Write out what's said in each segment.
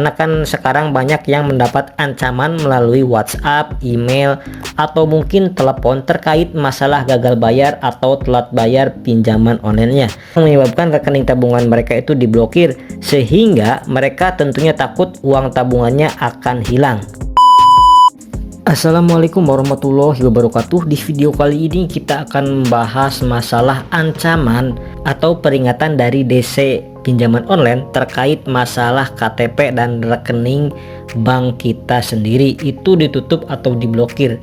Karena kan sekarang banyak yang mendapat ancaman melalui WhatsApp, email, atau mungkin telepon terkait masalah gagal bayar atau telat bayar pinjaman online-nya, menyebabkan rekening tabungan mereka itu diblokir, sehingga mereka tentunya takut uang tabungannya akan hilang. Assalamualaikum warahmatullahi wabarakatuh. Di video kali ini kita akan membahas masalah ancaman atau peringatan dari DC pinjaman online terkait masalah KTP dan rekening bank kita sendiri itu ditutup atau diblokir.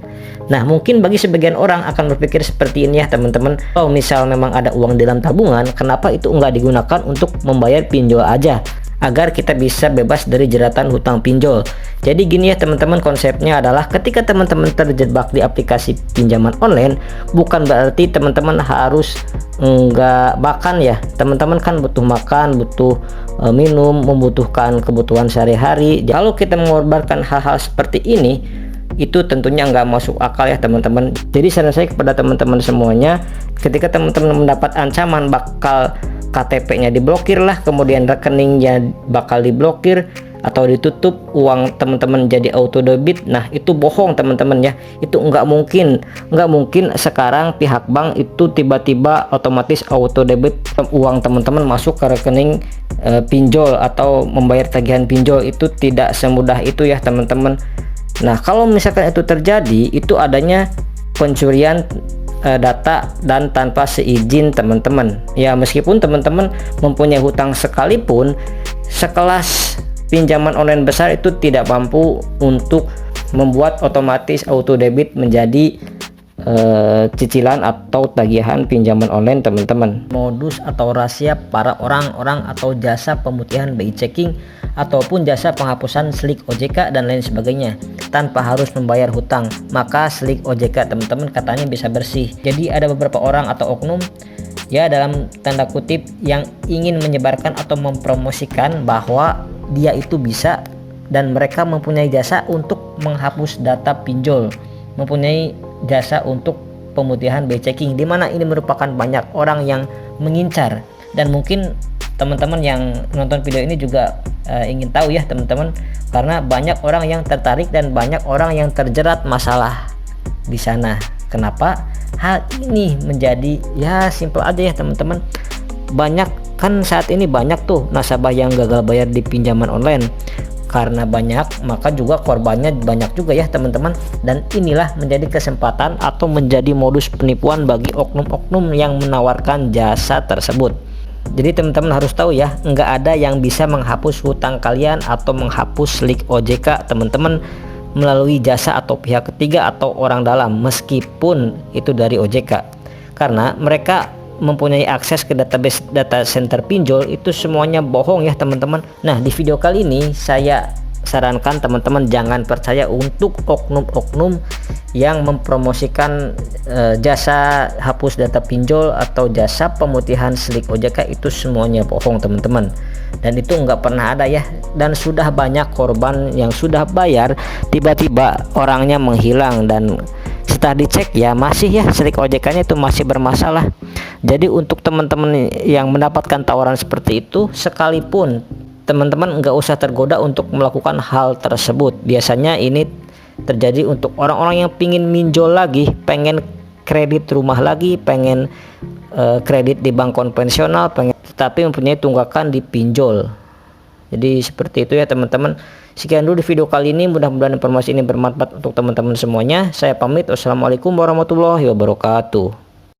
Nah, mungkin bagi sebagian orang akan berpikir seperti ini ya teman-teman. Kalau misal memang ada uang di dalam tabungan, kenapa itu enggak digunakan untuk membayar pinjol aja, agar kita bisa bebas dari jeratan hutang pinjol. Jadi gini ya teman-teman, konsepnya adalah ketika teman-teman terjebak di aplikasi pinjaman online, bukan berarti teman-teman harus enggak makan ya. Teman-teman kan butuh makan, butuh minum, membutuhkan kebutuhan sehari-hari. Kalau kita mengorbankan hal-hal seperti ini, itu tentunya nggak masuk akal ya teman-teman. Jadi saran saya kepada teman-teman semuanya, ketika teman-teman mendapat ancaman bakal KTP-nya diblokir lah, kemudian rekeningnya bakal diblokir atau ditutup, uang teman-teman jadi auto debit, nah itu bohong teman-teman ya. Itu nggak mungkin sekarang pihak bank itu tiba-tiba otomatis auto debit uang teman-teman masuk ke rekening pinjol atau membayar tagihan pinjol. Itu tidak semudah itu ya teman-teman. Nah, kalau misalkan itu terjadi, itu adanya pencurian data dan tanpa seizin teman-teman ya. Meskipun teman-teman mempunyai hutang sekalipun, sekelas pinjaman online besar itu tidak mampu untuk membuat otomatis auto debit menjadi cicilan atau tagihan pinjaman online teman-teman. Modus atau rahasia para orang-orang atau jasa pemutihan BI checking ataupun jasa penghapusan slik OJK dan lain sebagainya tanpa harus membayar hutang, maka slik OJK teman-teman katanya bisa bersih. Jadi ada beberapa orang atau oknum ya, dalam tanda kutip, yang ingin menyebarkan atau mempromosikan bahwa dia itu bisa dan mereka mempunyai jasa untuk menghapus data pinjol, mempunyai jasa untuk pemutihan BI checking, dimana ini merupakan banyak orang yang mengincar. Dan mungkin teman-teman yang nonton video ini juga ingin tahu ya teman-teman, karena banyak orang yang tertarik dan banyak orang yang terjerat masalah di sana. Kenapa hal ini menjadi ya simpel aja ya teman-teman. Banyak kan saat ini banyak tuh nasabah yang gagal bayar di pinjaman online. Karena banyak, maka juga korbannya banyak juga ya teman-teman. Dan inilah menjadi kesempatan atau menjadi modus penipuan bagi oknum-oknum yang menawarkan jasa tersebut. Jadi teman-teman harus tahu ya, nggak ada yang bisa menghapus hutang kalian atau menghapus slik OJK teman-teman melalui jasa atau pihak ketiga atau orang dalam, meskipun itu dari OJK, karena mereka mempunyai akses ke database data center pinjol. Itu semuanya bohong ya teman-teman. Nah, di video kali ini saya sarankan teman-teman jangan percaya untuk oknum-oknum yang mempromosikan jasa hapus data pinjol atau jasa pemutihan slik OJK. Itu semuanya bohong teman-teman, dan itu nggak pernah ada ya. Dan sudah banyak korban yang sudah bayar tiba-tiba orangnya menghilang, dan setelah dicek ya masih ya slik OJK-nya itu masih bermasalah. Jadi untuk teman-teman yang mendapatkan tawaran seperti itu, sekalipun teman-teman nggak usah tergoda untuk melakukan hal tersebut. Biasanya ini terjadi untuk orang-orang yang pingin minjol lagi, pengen kredit rumah lagi, pengen kredit di bank konvensional, pengen tetapi mempunyai tunggakan di pinjol. Jadi seperti itu ya teman-teman. Sekian dulu di video kali ini, mudah-mudahan informasi ini bermanfaat untuk teman-teman semuanya. Saya pamit, wassalamualaikum warahmatullahi wabarakatuh.